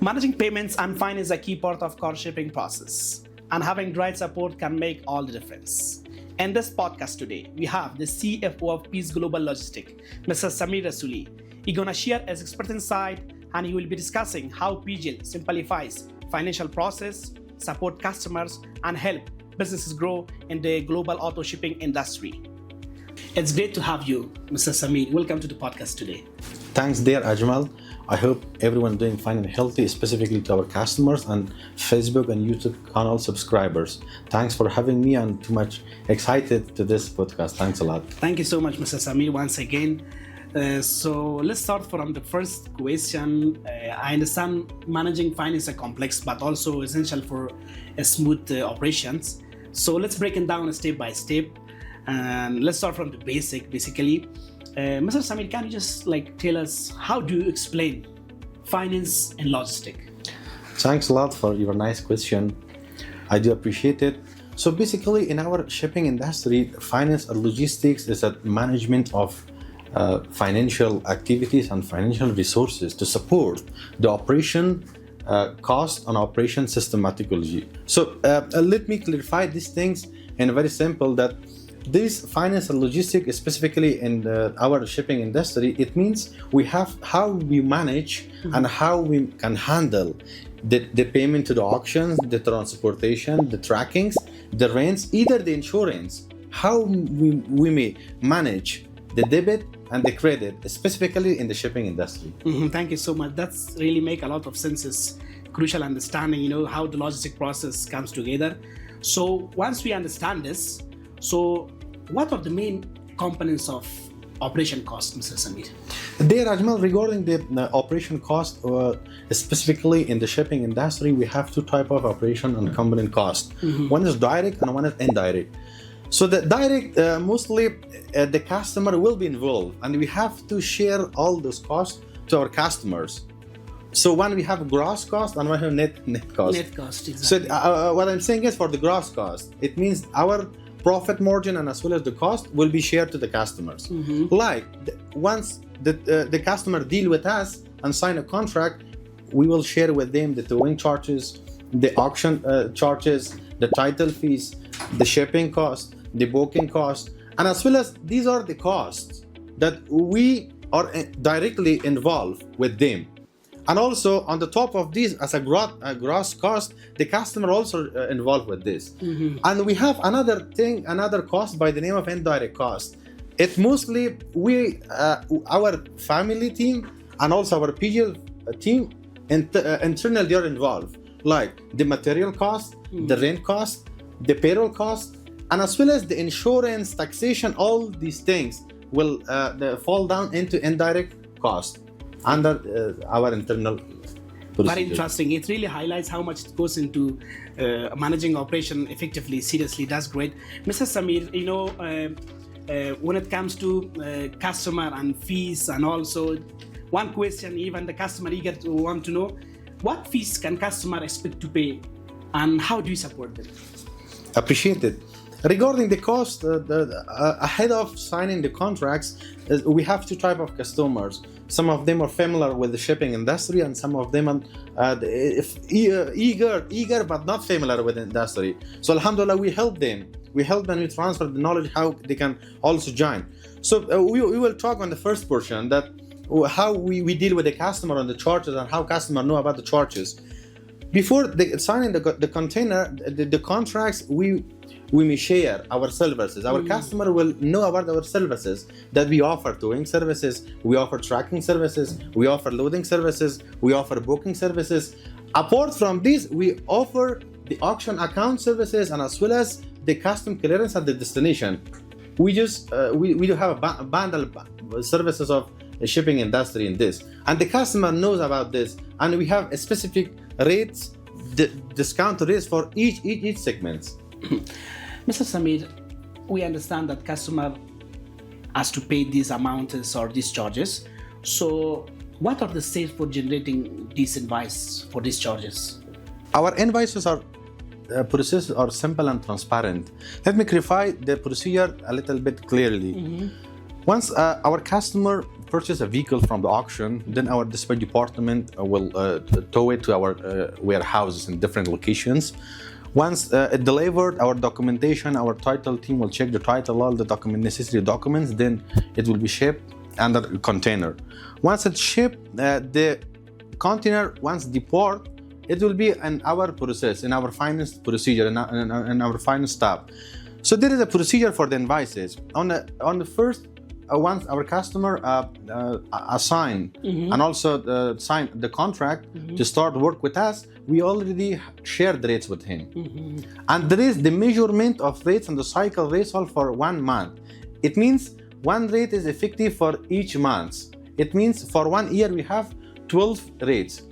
Managing payments and finance is a key part of car shipping process, and having the right support can make all the difference. In this podcast today, we have the CFO of Peace Global Logistics, Mr. Samir Rasuli. He's gonna share his expert insight, and he will be discussing how PGL simplifies financial process, support customers, and help businesses grow in the global auto shipping industry. It's great to have you, Mr. Samir. Welcome to the podcast today. Thanks, dear Ajmal. I hope everyone doing fine and healthy, specifically to our customers and Facebook and YouTube channel subscribers. Thanks for having me and too much excited to this podcast. Thanks a lot. Thank you so much, Mr. Samir, once again. So let's start from the first question. I understand managing finance is complex, but also essential for smooth operations. So let's break it down step by step. And let's start from the basically. Mr. Samir, can you just tell us how do you explain finance and logistics? Thanks a lot for your nice question. I do appreciate it. So basically, in our shipping industry, finance and logistics is a management of financial activities and financial resources to support the operation cost and operation systematically. So let me clarify these things in a very simple that this finance and logistics, specifically in our shipping industry, it means we have how we manage and how we can handle the payment to the auctions, the transportation, the trackings, the rents, either the insurance, how we may manage the debit and the credit, specifically in the shipping industry. Thank you so much. That's really make a lot of sense. It's crucial understanding, how the logistic process comes together. So once we understand this, so what are the main components of operation cost, Mr. Samir? Dear Ajmal, regarding the operation cost, specifically in the shipping industry, we have two types of operation and component cost. One is direct and one is indirect. So the direct, mostly the customer will be involved, and we have to share all those costs to our customers. So one we have gross cost and one we have net cost. Net cost, exactly. So what I'm saying is for the gross cost, it means our profit margin and as well as the cost will be shared to the customers. Once the customer deal with us and sign a contract, we will share with them the towing charges, the auction charges, the title fees, the shipping cost, the booking cost, and as well as these are the costs that we are directly involved with them. And also on the top of this, as a gross cost, the customer also involved with this. And we have another cost by the name of indirect cost. It mostly our family team and also our PGL team internally are involved, like the material cost, the rent cost, the payroll cost, and as well as the insurance, taxation. All these things will fall down into indirect cost under our internal procedure. Very interesting. It really highlights how much it goes into managing operation effectively. Seriously, that's great. Mr. Samir, when it comes to customer and fees, and also one question, even the customer eager to want to know, what fees can customer expect to pay and how do you support them? Appreciate it. Regarding the cost, ahead of signing the contracts, we have two types of customers. Some of them are familiar with the shipping industry, and some of them are eager but not familiar with the industry. So Alhamdulillah, we help them. We transfer the knowledge how they can also join. So we will talk on the first portion, that how we deal with the customer on the charges and how customer know about the charges. Before signing the container, the contracts, we may share our services. Our customer will know about our services that we offer: towing services, we offer tracking services, we offer loading services, we offer booking services. Apart from this, we offer the auction account services and as well as the custom clearance at the destination. We just we do have a bundle services of the shipping industry in this, and the customer knows about this, and we have a specific rates, discount rates for each segment. Mr. Samir, we understand that customer has to pay these amounts or these charges. So what are the steps for generating these invoice for these charges? Our invoices are processes are simple and transparent. Let me clarify the procedure a little bit clearly. Once our customer purchase a vehicle from the auction, then our dispatch department will tow it to our warehouses in different locations. Once it delivered, our documentation, our title team will check the title, all the necessary documents, then it will be shipped under a container. Once it's shipped, the container, once deport, it will be in our process, in our finance procedure, in our finance staff. So there is a procedure for the invoices. On the first, once our customer assign and also sign the contract to start work with us, we already shared the rates with him. And there is the measurement of rates and the cycle rates all for 1 month. It means one rate is effective for each month. It means for 1 year we have 12 rates.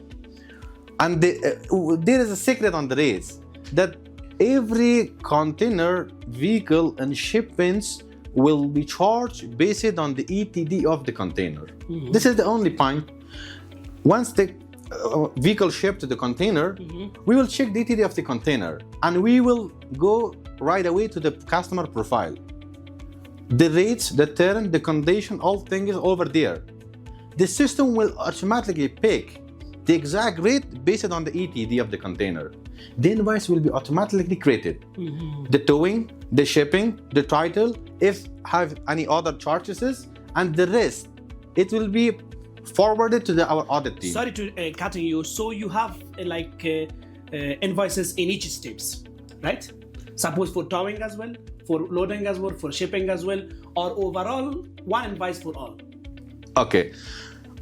And there is a secret on the rates, that every container, vehicle and shipments will be charged based on the ETD of the container. This is the only point. Once the vehicle shipped to the container, we will check the ETD of the container and we will go right away to the customer profile. The rates, the term, the condition, all things over there. The system will automatically pick the exact rate based on the ETD of the container. The invoice will be automatically created. The towing, the shipping, the title, if have any other charges, and the rest, it will be forwarded to our audit team. Sorry to cutting you. So you have invoices in each steps, right? Suppose for towing as well, for loading as well, for shipping as well, or overall one invoice for all. Okay.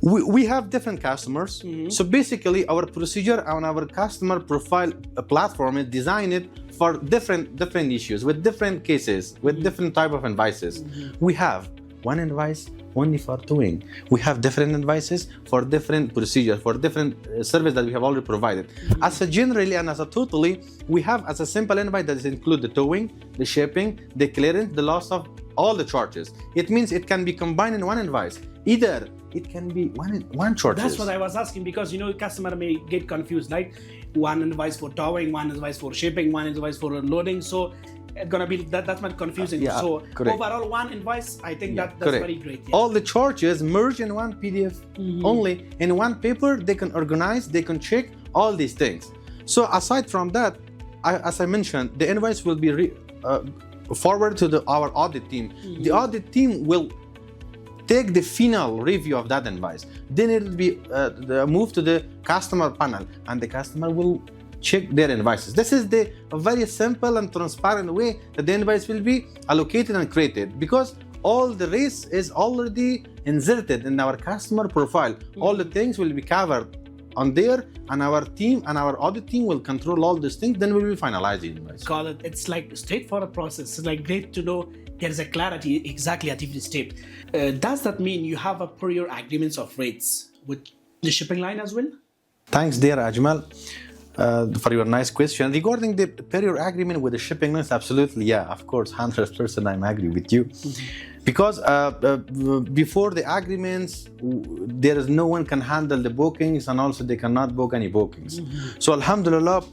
We have different customers. So basically our procedure on our customer profile platform is designed for different issues, with different cases, with different type of invoices. We have one invoice only for towing. We have different invoices for different procedure, for different service that we have already provided. As a generally and as a totally, we have as a simple invoice that is include the towing, the shipping, the clearance, the loss of all the charges. It means it can be combined in one invoice. Either it can be one charge. That's what I was asking, because customer may get confused, right? One invoice for towing, one invoice for shipping, one invoice for loading. So it's gonna be that's not confusing. Yeah, so correct. Overall one invoice, I think that's correct. very great. All the charges merge in one PDF only. In one paper, they can organize, they can check all these things. So aside from that, as I mentioned, the invoice will be forwarded to our audit team. The audit team will take the final review of that invoice. Then it will be moved to the customer panel, and the customer will check their invoices. This is a very simple and transparent way that the invoice will be allocated and created, because all the rates is already inserted in our customer profile. All the things will be covered on there, and our team and our audit team will control all these things. Then we will finalize the invoice. Call it. It's like straightforward process. It's like great to know there is a clarity exactly at every step. Does that mean you have a prior agreements of rates with the shipping line as well? Thanks, dear Ajmal, for your nice question. Regarding the prior agreement with the shipping lines, absolutely, yeah, of course, 100% I'm agree with you. Because before the agreements, there is no one can handle the bookings, and also they cannot book any bookings. So Alhamdulillah,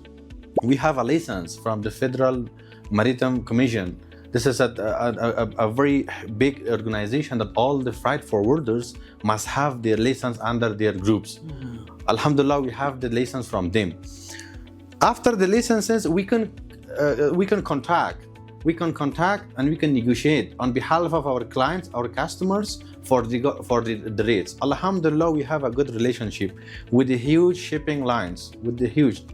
we have a license from the Federal Maritime Commission. This is a very big organization that all the freight forwarders must have their license under their groups. Alhamdulillah, we have the license from them. After the licenses, we can contact and we can negotiate on behalf of our clients, our customers, for the rates. Alhamdulillah, we have a good relationship with the huge shipping lines,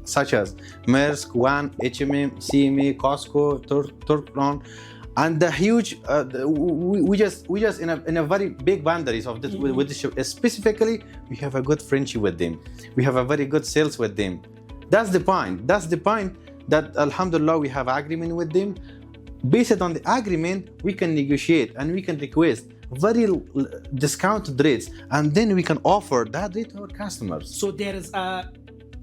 such as Maersk, WAN, HMM, CMA, COSCO, Turkron, and the huge. We just in a very big boundaries of this with the ship. Specifically, we have a good friendship with them. We have a very good sales with them. That's the point. That Alhamdulillah, we have agreement with them. Based on the agreement, we can negotiate and we can request very discounted rates, and then we can offer that rate to our customers. So there is a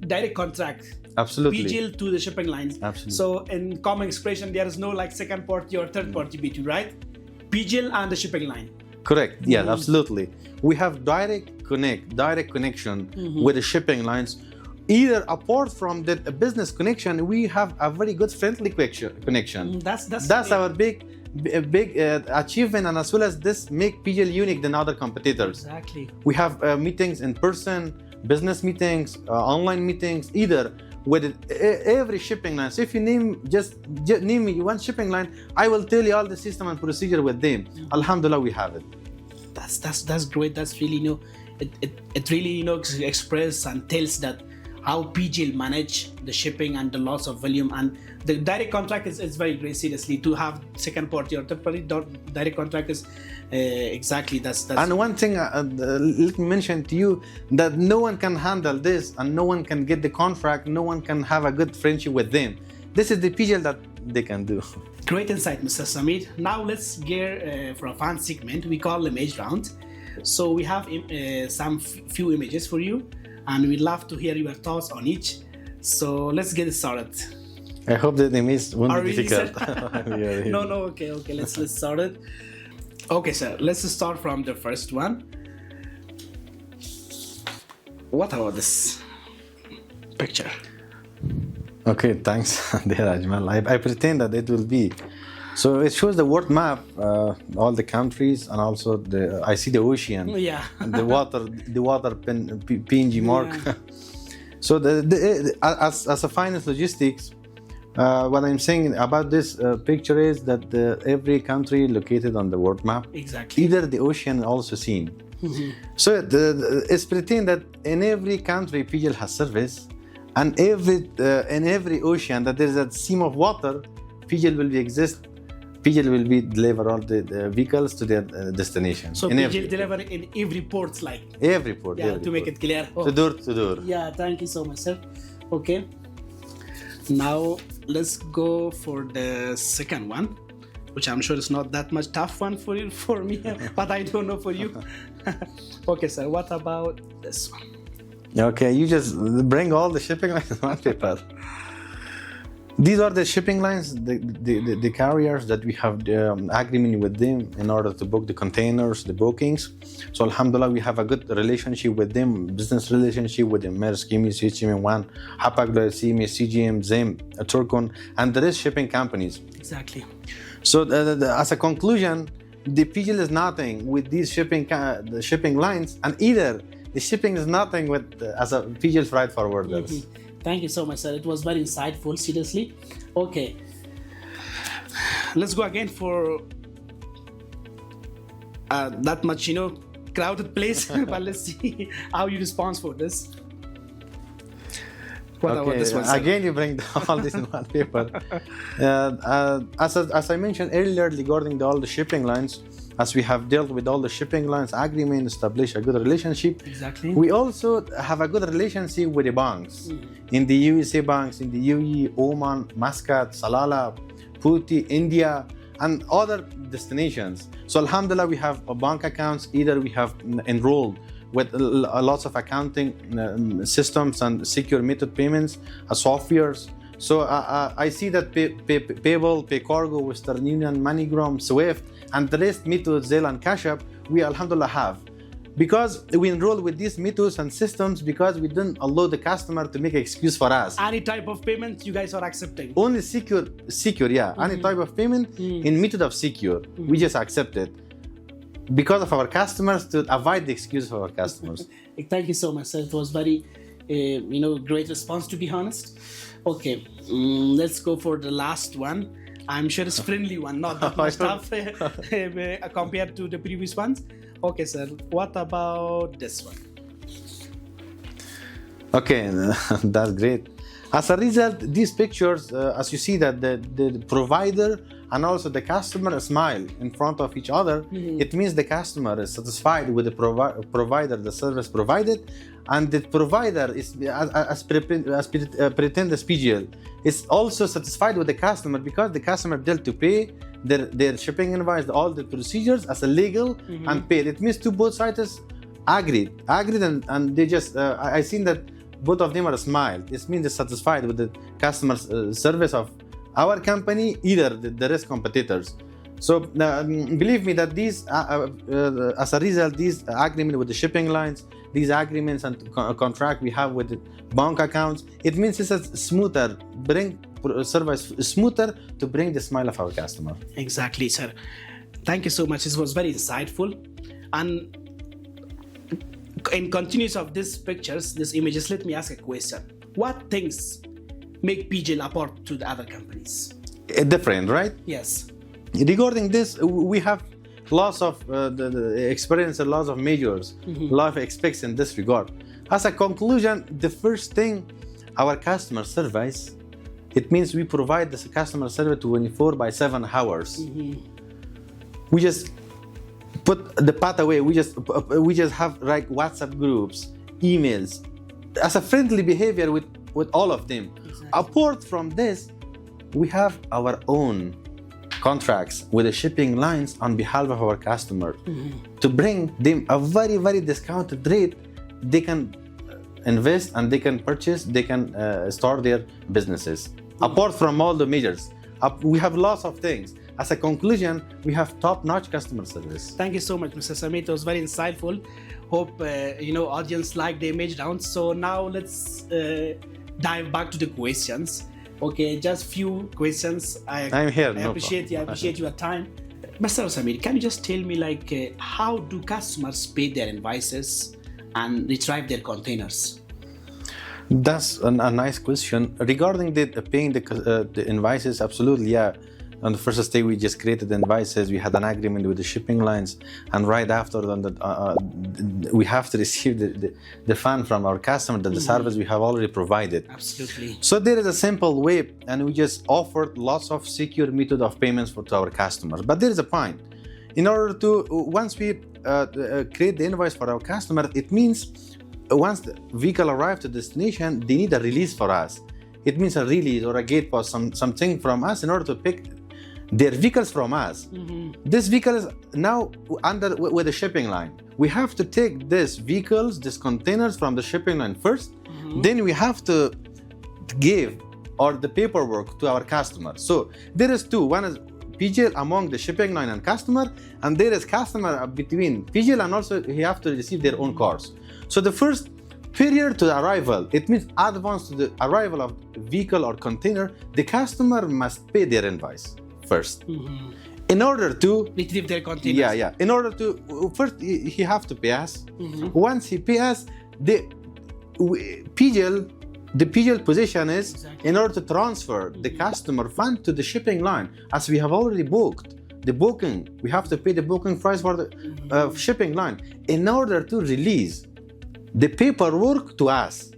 direct contract. Absolutely. PGL to the shipping lines. Absolutely. So in common expression, there is no like second party or third party between, right? PGL and the shipping line. Correct. Yeah, absolutely. We have direct connection with the shipping lines. Either apart from the business connection, we have a very good friendly connection. That's our big big achievement, and as well as this make PGL unique than other competitors. Exactly. We have meetings in person, business meetings, online meetings, either with every shipping line. So if you just name me one shipping line, I will tell you all the system and procedure with them. Alhamdulillah, we have it. That's great. That's really it really express and tells that how PGL manage the shipping and the loss of volume, and the direct contract is very great. Seriously, to have second party or third party direct contract is exactly that's. And one thing let me mention to you, that no one can handle this, and no one can get the contract, no one can have a good friendship with them. This is the PGL that they can do. Great insight, Mr. Samir. Now let's gear for a fun segment we call Image Round. So we have some few images for you, and we'd love to hear your thoughts on each. So let's get started. I hope that the image won't be really difficult. No, okay. Let's start it. Okay, sir. Let's start from the first one. What about this picture? Okay, thanks, dear Ajmal. I pretend that it will be. So it shows the world map, all the countries, and also I see the ocean, Yeah. and the water PNG mark. So as a finance logistics, what I'm saying about this picture is that every country located on the world map, Exactly. either the ocean also seen. So it's pretend that in every country PGL has service, and in every ocean that there is a seam of water, PGL will exist. PGL will deliver all the vehicles to their destination. So PGL deliver in every port, like. Every port. Yeah, every to make port. it clear. Oh. To door. Yeah, thank you so much, sir. Okay. Now let's go for the second one, which I'm sure is not that much tough one for me, but I don't know for you. Okay, sir. What about this one? Okay, you just bring all the shipping lines in one paper. These are the shipping lines, the carriers that we have the agreement with them in order to book the containers, the bookings. So Alhamdulillah, we have a good relationship with them, business relationship with them, Maersk, Emis, HM1, Hapag-Lloyd, CMA, CGM, ZIM, Turcon, and the rest shipping companies. Exactly. So as a conclusion, the PGL is nothing with these the shipping lines, and either the shipping is nothing with as a PGL freight forwarders. Mm-hmm. Thank you so much, sir. It was very insightful, seriously. Okay. Let's go again for that much, crowded place. But let's see how you respond for this. What about this one, sir? Again, you bring all this in one paper. As I mentioned earlier regarding all the shipping lines, as we have dealt with all the shipping lines agreement, establish a good relationship. Exactly. We also have a good relationship with the banks. In the USA banks, in the UAE, Oman, Muscat, Salalah, Puti, India, and other destinations. So Alhamdulillah, we have bank accounts. Either we have enrolled with lots of accounting systems and secure method payments, softwares. So I see that Payable, PayCargo, Western Union, MoneyGram, Swift, and the rest methods, Zelle and Cash App, we Alhamdulillah have. Because we enroll with these methods and systems, because we didn't allow the customer to make an excuse for us. Any type of payment you guys are accepting? Only secure, yeah. Any type of payment in method of secure, we just accept it. Because of our customers, to avoid the excuse for our customers. Thank you so much, sir. It was very, great response, to be honest. Okay, let's go for the last one. I'm sure it's friendly one, not that much tough compared to the previous ones. Okay, sir. What about this one? Okay, that's great. As a result, these pictures, as you see that the provider and also the customer smile in front of each other, it means the customer is satisfied with the provider, the service provided, and the provider is, pretend as PGL, is also satisfied with the customer, because the customer dealt to pay their shipping invoice, all the procedures as a legal and paid. It means both sides agreed, and they just, I seen that both of them are smiled. It means they're satisfied with the customer service of our company, either the rest competitors. So believe me that these, as a result, these agreement with the shipping lines, these agreements and contract we have with the bank accounts, it means it's a smoother, bring service smoother to bring the smile of our customer. Exactly, sir. Thank you so much. This was very insightful. And in continuance of these pictures, these images, let me ask a question. What things make PGL apart to the other companies? Different, right? Yes. Regarding this, we have lots of the experience and lots of measures, lot of expects in this regard. As a conclusion, the first thing, our customer service, it means we provide the customer service 24/7 hours. We just put the path away. We just have like WhatsApp groups, emails, as a friendly behavior with all of them. Exactly. Apart from this, we have our own contracts with the shipping lines on behalf of our customer to bring them a very, very discounted rate. They can invest and they can purchase, they can start their businesses. Apart from all the measures, we have lots of things. As a conclusion, we have top-notch customer service. Thank you so much, Mr. Samir. It was very insightful. Hope audience like the image down. So now let's dive back to the questions. Okay, just few questions. I'm here. I appreciate your time. Mr. Samir, can you just tell me how do customers pay their invoices and retrieve their containers? That's a nice question. Regarding paying the invoices, absolutely, yeah. On the first stage, we just created the invoices. We had an agreement with the shipping lines, and right after we have to receive the fund from our customer that the service we have already provided. Absolutely. So there is a simple way, and we just offered lots of secure method of payments to our customers. But there is a point. In order to, once we create the invoice for our customer, it means once the vehicle arrives to destination, they need a release for us. It means a release or a gate pass, something from us in order to pick their vehicles from us. This vehicle is now with the shipping line. We have to take these vehicles, these containers from the shipping line first. Then we have to give the paperwork to our customer. So there is two. One is PGL among the shipping line and customer, and there is customer between PGL and also he have to receive their own cars. So the first period to the arrival, it means advance to the arrival of vehicle or container, the customer must pay their invoice first. In order to retrieve their containers. In order to first he have to pay us. Once he pay us, the PGL position is in order to transfer the customer fund to the shipping line, as we have already booked the booking. We have to pay the booking price for the shipping line in order to release the paperwork to us.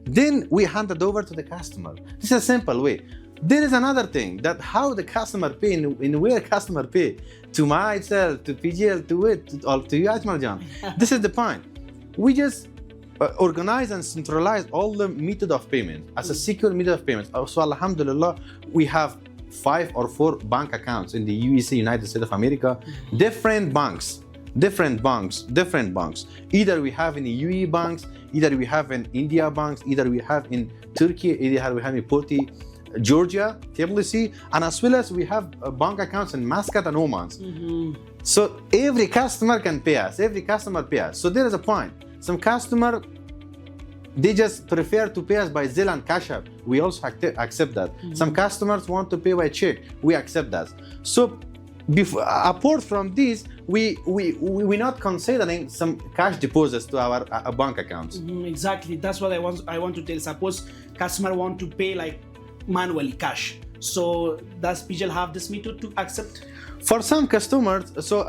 Then we hand it over to the customer. This is a simple way. There is another thing, that how the customer pay, in where customer pay, to myself, to PGL, to it, or to you, Ajmaljan. This is the point. We just organize and centralize all the method of payment as a secure method of payment. So Alhamdulillah, we have 5 or 4 bank accounts in the USA, United States of America, different banks. Either we have in the UAE banks, either we have in India banks, either we have in Turkey, either we have in Porti, Georgia, Tbilisi, and as well as we have bank accounts in Muscat and Oman. So every customer can pay us. So there is a point. Some customer, they just prefer to pay us by Zelle and Cash App. We also accept that. Some customers want to pay by check. We accept that. So apart from this, we're not considering some cash deposits to our bank accounts. Exactly. That's what I want to tell. Suppose customer want to pay manually cash. So does PGL have this method to accept? For some customers, so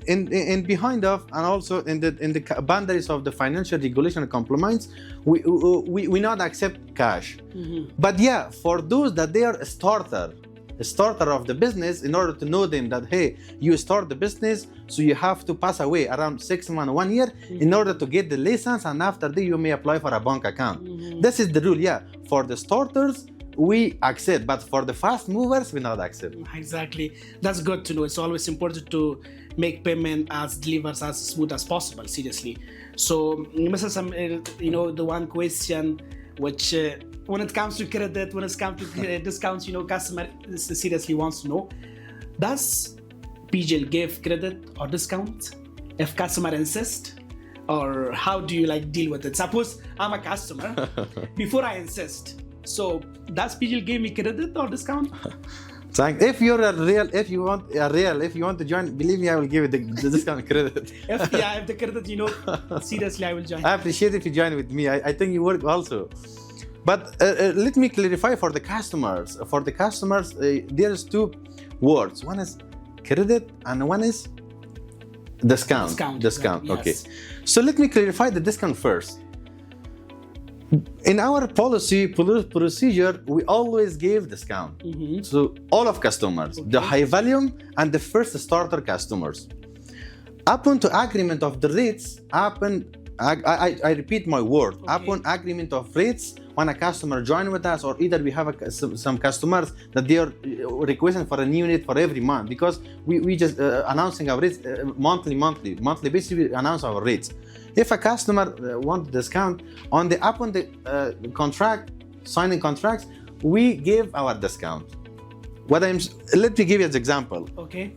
in behind of and also in the boundaries of the financial regulation and compliance, we not accept cash. But yeah, for those that they are a starter of the business, in order to know them that hey, you start the business, so you have to pass away around 6 months, 1 year in order to get the license, and after that you may apply for a bank account. This is the rule. Yeah, for the starters we accept, but for the fast movers we not accept. Exactly. That's good to know. It's always important to make payment as delivers as smooth as possible. Seriously. So Mr. Samir, the one question which when it comes to credit, when it comes to discounts, customer seriously wants to know, does PGL give credit or discount if customer insists, or how do you deal with it? Suppose I'm a customer, before I insist, So does PGL give me credit or discount? Thanks. If you want to join, believe me, I will give you the discount credit. If the credit, seriously, I will join. I appreciate if you join with me. I think you work also. But let me clarify for the customers. For the customers, there's two words. One is credit and one is discount. Discount. Okay. Yes. So let me clarify the discount first. In our procedure, we always give discount. So all of customers, the high volume and the first starter customers. Upon to agreement of the rates, I repeat my word. Upon agreement of rates, when a customer join with us, or either we have some customers that they are requesting for a new unit for every month, because we just announcing our rates monthly basis. We announce our rates. If a customer wants discount upon the signing contracts, we give our discount. Let me give you an example. Okay.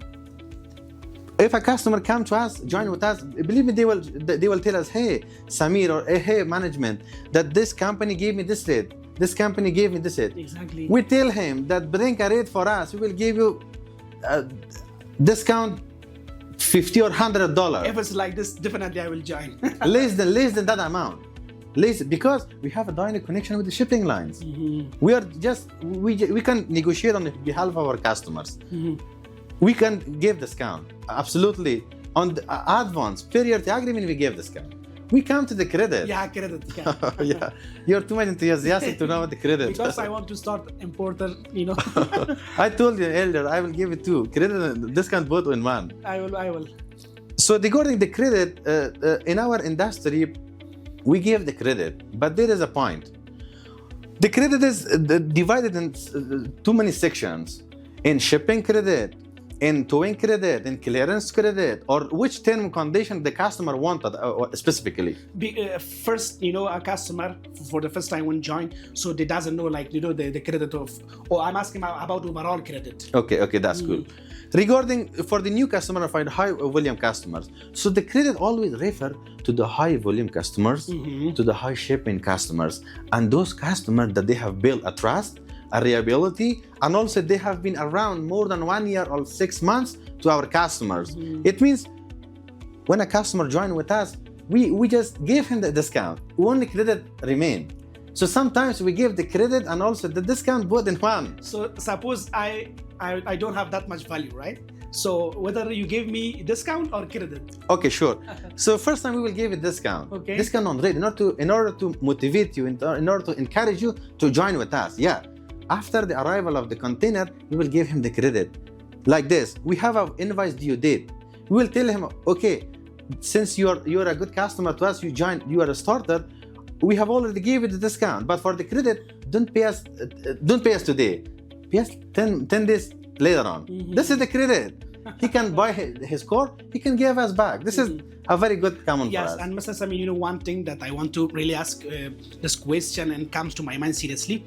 If a customer come to us, join with us, believe me, they will tell us, hey, Samir, or hey, management, that this company gave me this rate. This company gave me this rate. Exactly. We tell him that bring a rate for us. We will give you a discount $50 or $100. If it's like this, definitely I will join. less than that amount. Because we have a direct connection with the shipping lines. We can negotiate on behalf of our customers. We can give discount, absolutely. On the advance period agreement, we give discount. We come to the credit. Yeah, credit. Yeah, you're too much enthusiastic to know the credit. Because I want to start importer, I told you earlier, I will give it two credit and discount both in one. I will. So regarding the credit, in our industry, we give the credit, but there is a point. The credit is divided in too many sections. In shipping credit, in towing credit, in clearance credit, or which term and condition the customer wanted specifically? First, a customer for the first time when join, so they doesn't know the credit of, or I'm asking about overall credit. Okay, that's good. Regarding for the new customer and high volume customers, so the credit always refer to the high volume customers, to the high shipping customers, and those customers that they have built a trust, a reliability, and also they have been around more than 1 year or 6 months to our customers. It means when a customer join with us, we just give him the discount. Only credit remain. So sometimes we give the credit and also the discount both in one. So suppose I don't have that much value, right? So whether you give me discount or credit. Okay, sure. So first time we will give a discount. Okay. Discount on rate in order to motivate you, in order to encourage you to join with us. Yeah. After the arrival of the container, we will give him the credit. Like this, we have an invoice due date. We will tell him, okay, since you're a good customer to us, you are a starter, we have already gave you the discount. But for the credit, don't pay us today. Pay us 10 days later on. This is the credit. He can buy his car, he can give us back. This is a very good common for us. Yes, and Mr. Samir, one thing that I want to really ask this question and comes to my mind seriously.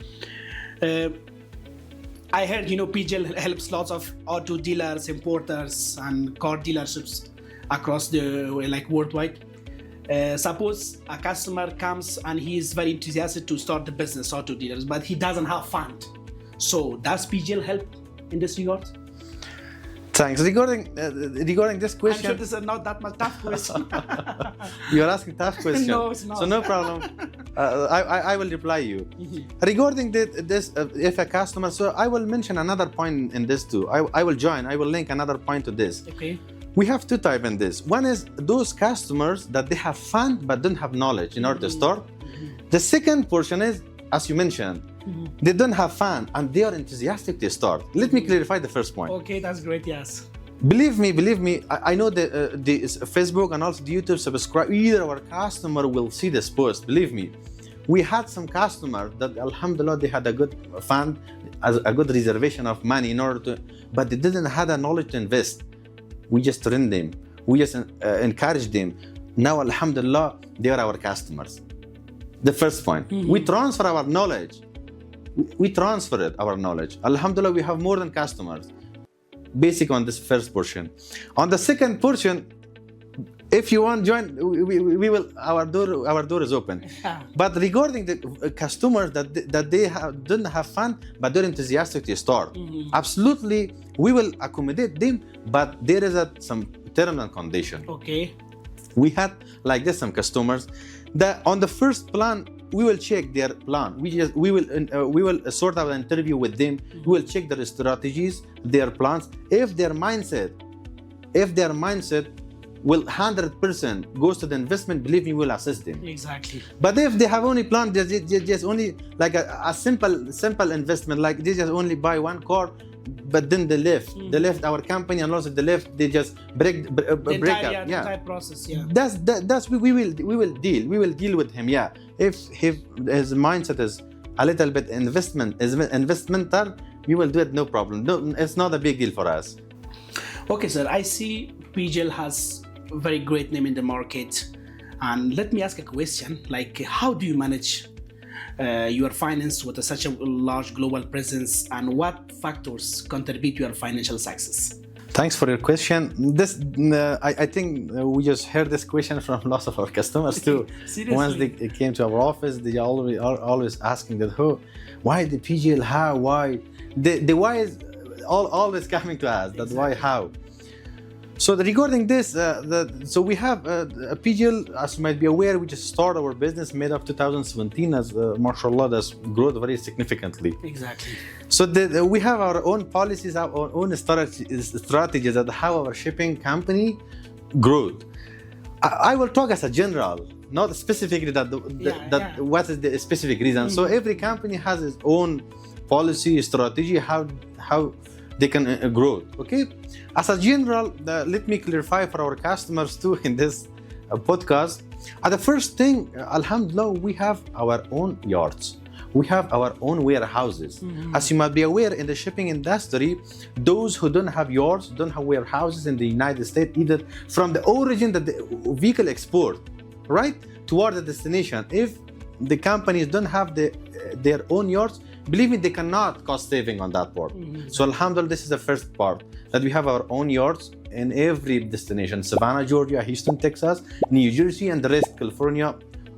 I heard PGL helps lots of auto dealers, importers, and car dealerships across the worldwide. Suppose a customer comes and he is very enthusiastic to start the business auto dealers, but he doesn't have fund. So does PGL help in this regard? Thanks. Regarding this question, I'm sure this is not that much tough question. You're asking tough question. No, it's not. So no problem. I will reply you. Regarding this, if a customer, so I will mention another point in this too. I will link another point to this. Okay. We have two types in this. One is those customers that they have fund but don't have knowledge in order to start. The second portion is, as you mentioned, they don't have fun and they are enthusiastic to start. Let me clarify the first point. Okay, that's great. Yes. Believe me. I know the Facebook and also the YouTube subscribe. Either our customer will see this post. Believe me, we had some customers that, alhamdulillah, they had a good fund, a good reservation of money in order to, but they didn't have the knowledge to invest. We just trained them. We just encouraged them. Now, alhamdulillah, they are our customers. The first point, we transfer our knowledge. We transferred our knowledge. Alhamdulillah, we have more than customers. Basic on this first portion. On the second portion, If you want join, we will. Our door is open. Yeah. But regarding the customers that they didn't have fun, but they're enthusiastic to start, absolutely we will accommodate them. But there is some term and condition. Okay. We had like this some customers that on the first plan we will check their plan. We will sort out an interview with them. We will check their strategies, their plans. If their mindset will 100% goes to the investment, believe me, we'll assist them. Exactly. But if they have only planned just only like a simple investment, like they just only buy one car, but then they left our company, and also they just break up. The entire process. Yeah. That's we will deal with him. Yeah. If his mindset is a little bit investmental, we will do it, no problem. No, it's not a big deal for us. Okay, sir. I see PGL has a very great name in the market, and let me ask a question. Like, how do you manage your finance with such a large global presence, and what factors contribute to your financial success? Thanks for your question. This I think we just heard this question from lots of our customers too. Seriously? Once they came to our office, they are always asking that, why the PGL, how, why? The why is always coming to us. That's why, how. So regarding this, so we have a PGL, as you might be aware, we just started our business mid of 2017, as mashallah, that's grown very significantly. Exactly. So we have our own policies, our own strategies at how our shipping company growth. I will talk as a general, not specifically what is the specific reason. So every company has its own policy, strategy, how they can grow. Okay, as a general, let me clarify for our customers too in this podcast. The first thing, alhamdulillah, we have our own yards. We have our own warehouses. As you might be aware, in the shipping industry, those who don't have yards, don't have warehouses in the United States, either from the origin that the vehicle export, right, toward the destination. If the companies don't have their own yards, believe me, they cannot cost saving on that part. So alhamdulillah, this is the first part, that we have our own yards in every destination: Savannah, Georgia; Houston, Texas; New Jersey; and the rest, California,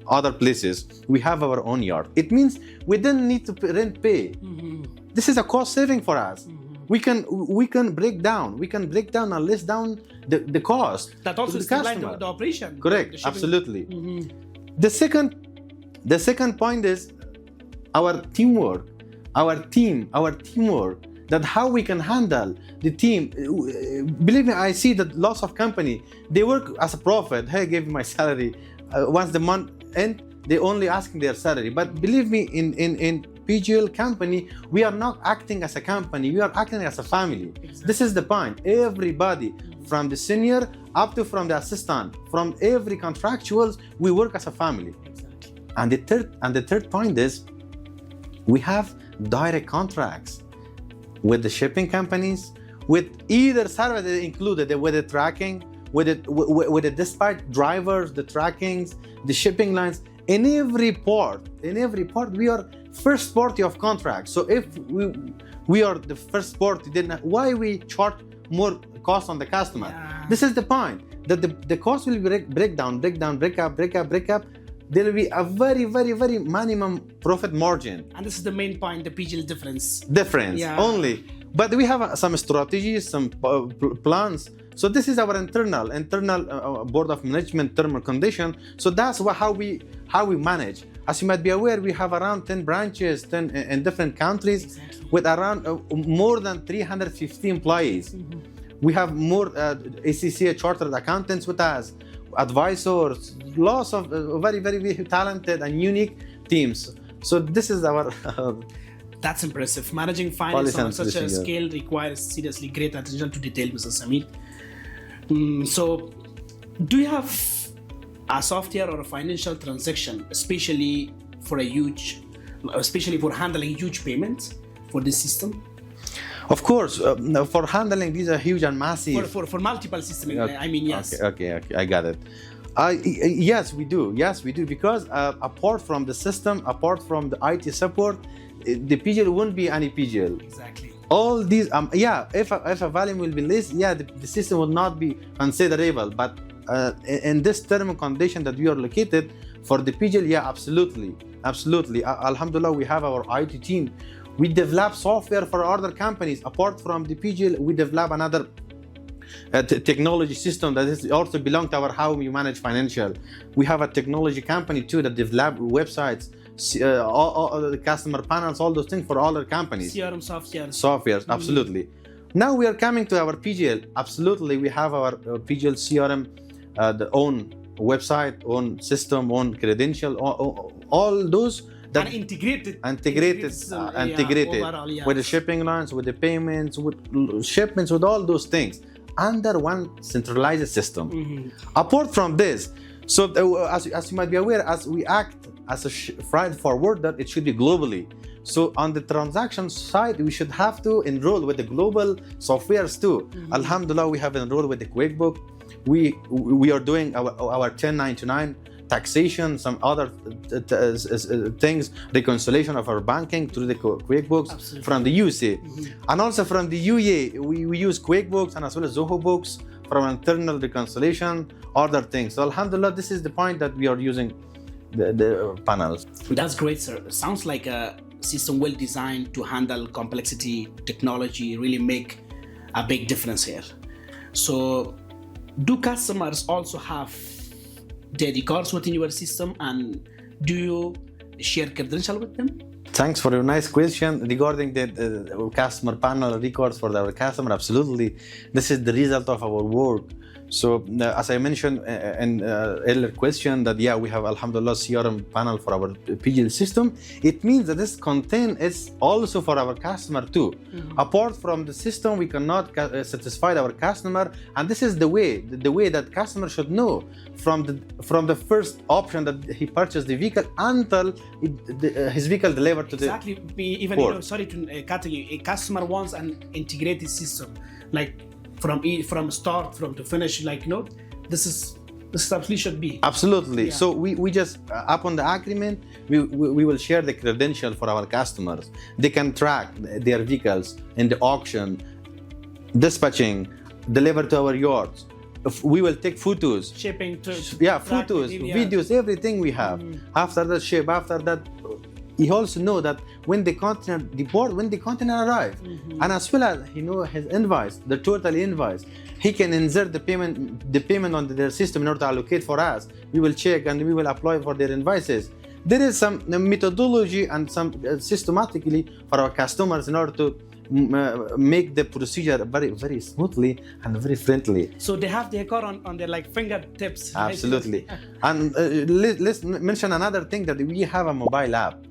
other places. We have our own yard. It means we don't need to pay. This is a cost saving for us. We can break down and list down the cost. That also streamlines the operation. Correct, absolutely. The second point is our teamwork. That how we can handle the team. Believe me, I see that lots of company, they work as a profit. Hey, give me my salary. Once the month end, they only asking their salary. But believe me, in PGL company, we are not acting as a company. We are acting as a family. Exactly. This is the point. Everybody, from the senior up to from the assistant, from every contractuals, we work as a family. Exactly. And the third point is, we have direct contracts with the shipping companies, with either service included, with the tracking, with the dispatch drivers, the trackings, the shipping lines. In every port, we are first party of contract. So if we are the first party, then why we charge more cost on the customer? Yeah. This is the point, that the cost will break up. There will be a very, very, very minimum profit margin. And this is the main point, the PGL difference. Only. But we have some strategies, some plans. So this is our internal board of management term and condition. So that's how we manage. As you might be aware, we have around 10 branches, 10 in different countries, with around more than 350 employees. We have more ACCA chartered accountants with us, advisors, lots of very, very, very talented and unique teams. So this is our That's impressive. Managing finance on such a scale requires seriously great attention to detail, Mr. Samir. So do you have a software or a financial transaction, especially for handling huge payments for this system? Of course, for handling these are huge and massive. For multiple systems, I mean, yes. Okay, I got it. Yes, we do, because apart from the system, apart from the IT support, the PGL won't be any PGL. Exactly. All these, if a volume will be less, the system will not be considerable. But in this term and condition that we are located for the PGL, yeah, absolutely. Alhamdulillah, we have our IT team. We develop software for other companies. Apart from the PGL, we develop another technology system that is also belong to our how we manage financial. We have a technology company too that develop websites, all the customer panels, all those things for other companies. CRM Softwares, absolutely. Now we are coming to our PGL. Absolutely, we have our PGL CRM, the own website, own system, own credential, all those that and integrated overall, with the shipping lines, with the payments, with shipments, with all those things under one centralized system. Apart from this, so as you might be aware, as we act as a freight forwarder, it should be globally. So on the transaction side, we should have to enroll with the global softwares too. Alhamdulillah, we have enrolled with the QuickBooks. We are doing our 1099 taxation, some other things, reconciliation of our banking through the QuickBooks. Absolutely. From the USA. And also from the UAE, we use QuickBooks and as well as Zoho Books from internal reconciliation, other things. So Alhamdulillah, this is the point that we are using the panels. That's great, sir. Sounds like a system well designed to handle complexity, technology, really make a big difference here. So do customers also have their records within your system, and do you share credential with them? Thanks for your nice question regarding the customer panel records for our customer. Absolutely, this is the result of our work. So as I mentioned in earlier question that yeah, we have Alhamdulillah CRM panel for our PGL system. It means that this content is also for our customer too. Apart from the system, we cannot satisfy our customer, and this is the way that customer should know from the first option that he purchased the vehicle until his vehicle delivered to exactly. the Even port. sorry to cut you. A customer wants an integrated system, like from start to finish. Like this is absolutely should be. Absolutely. Yeah. So we just upon the agreement, we will share the credential for our customers. They can track their vehicles in the auction, dispatching, deliver to our yards. If we will take photos. Shipping to Photos, videos, everything we have. After that ship, after that, he also know that when the container deport, when the container arrive, and as well as he know his invoice, the total invoice, he can insert the payment on their system in order to allocate for us. We will check and we will apply for their invoices. There is some methodology and some systematically for our customers in order to make the procedure very, very smoothly and very friendly. So they have their car on their like fingertips. Absolutely. And let's mention another thing, that we have a mobile app.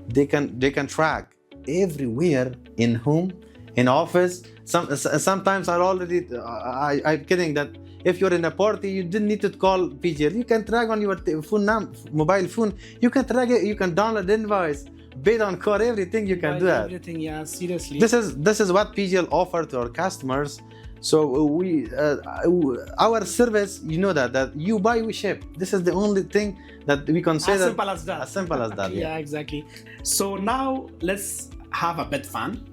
They can track everywhere, in home, in office. Sometimes I'm kidding that if you're in a party, you didn't need to call PGL. You can track on your mobile phone. You can track it. You can download invoice, bid on car, everything. You can do that. Everything, yeah. Seriously. This is what PGL offer to our customers. So our service, you know that you buy, we ship. This is the only thing that we consider as simple as that. As simple as that. Yeah, exactly. So now let's have a bit fun.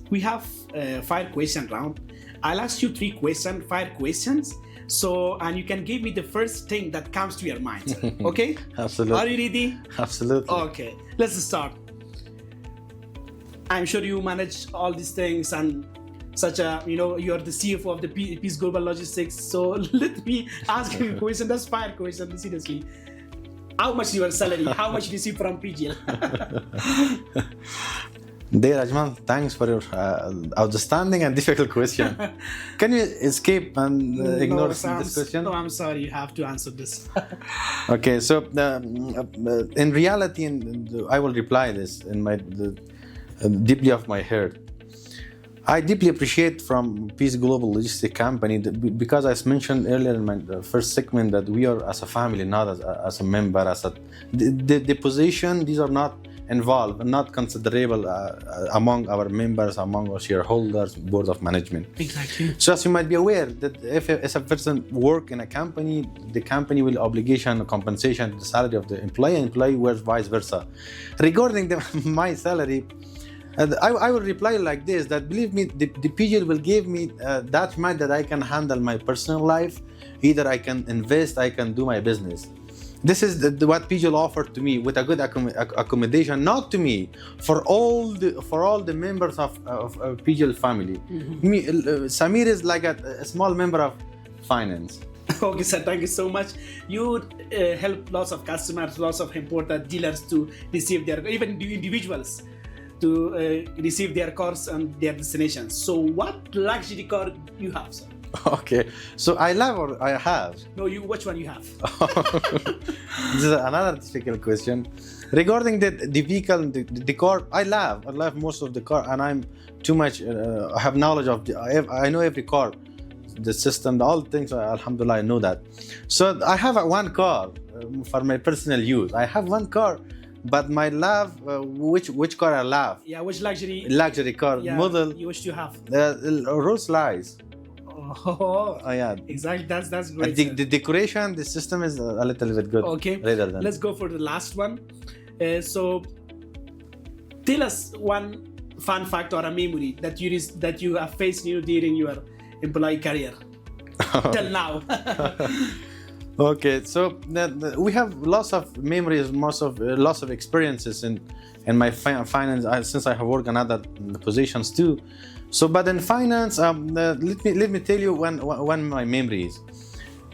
We have a 5 question round. I'll ask you 5 questions. So, and you can give me the first thing that comes to your mind. Okay? Absolutely. Are you ready? Absolutely. Okay. Let's start. I'm sure you manage all these things and you're the CFO of the Peace Global Logistics. So let me ask you a question. That's 5 questions, seriously. How much is your salary? How much do you receive from PGL? Dear Ajmal, thanks for your outstanding and difficult question. Can you escape and ignore this question? No, I'm sorry. You have to answer this. Okay, so in reality, I will reply this in my deeply of my heart. I deeply appreciate from Peace Global Logistics Company because I mentioned earlier in my first segment that we are as a family, not as a member. The position, these are not involved, not considerable among our members, among our shareholders, board of management. Exactly. So as you might be aware that if a person work in a company, the company will obligation compensation the salary of the employee, and employee wears vice versa. Regarding my salary, And I will reply like this: that believe me, the PGL will give me that much that I can handle my personal life. Either I can invest, I can do my business. This is what PGL offered to me with a good accommodation, not to me, for all the members of PGL family. Me, Samir is like a small member of finance. Okay, sir, thank you so much. You help lots of customers, lots of important dealers to receive their, even individuals to receive their cars and their destinations. So what luxury car you have, sir? Okay, so I love or I have. No, which one you have? This is another difficult question. Regarding the vehicle, the car, I love most of the car, and I'm too much. I have knowledge of I know every car, the system, all things. Alhamdulillah, I know that. So I have one car for my personal use. I have one car, but my love, which car I love? Yeah, which luxury car model? You wish to have? Rolls-Royce. Oh, yeah. Exactly. That's great. The decoration, the system is a little bit good. Okay. Let's go for the last one. So, tell us one fun fact or a memory that you have faced during your employee career till now. Okay, so we have lots of memories, lots of experiences in my finance since I have worked in other positions too. So, but in finance, let me tell you one my memories.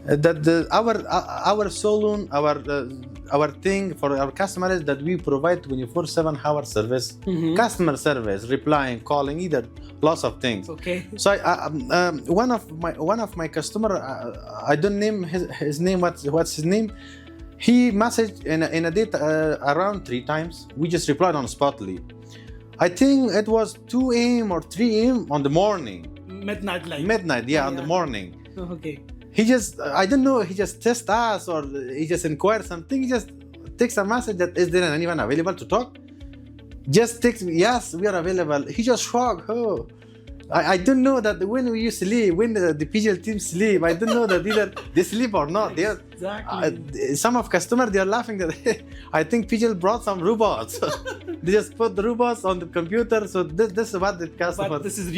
That our saloon, our thing for our customers, that we provide 24/7 hour service, customer service, replying, calling, either lots of things. Okay. So one of my customer, I don't name his name. What's his name? He messaged in a day around 3 times. We just replied on spotly. I think it was 2 a.m. or 3 a.m. on the morning. Midnight, yeah, on the morning. Okay. He just, I don't know, he just tests us or he just inquires something. He just takes a message that, is there anyone available to talk? Just text me, yes, we are available. He just shrugged. Oh, I don't know that when we used to sleep, when the PGL team sleep, I don't know that either they sleep or not. Exactly. Some of customers, they are laughing that I think PGL brought some robots. They just put the robots on the computer. So this is what the customer. But this is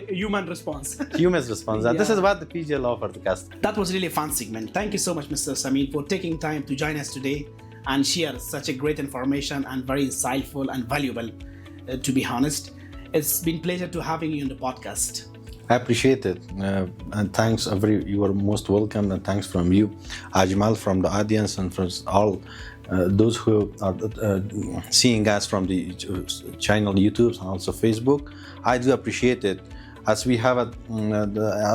human response. Human response. Yeah. This is what the PGL offered the customer. That was really a fun segment. Thank you so much, Mr. Samir, for taking time to join us today and share such a great information and very insightful and valuable, to be honest. It's been a pleasure to having you on the podcast. I appreciate it, and thanks. You are most welcome, and thanks from you, Ajmal, from the audience, and from all those who are seeing us from the channel YouTube and also Facebook. I do appreciate it, as we have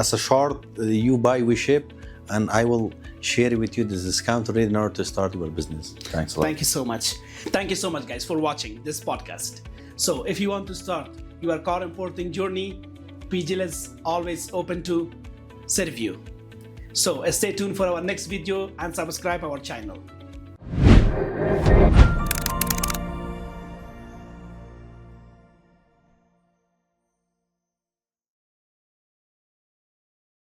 as a short, you buy, we ship, and I will share with you this discount rate in order to start your business. Thanks a lot. Thank you so much. Thank you so much, guys, for watching this podcast. So if you want to start your car importing journey, PGL is always open to serve you. So stay tuned for our next video and subscribe our channel.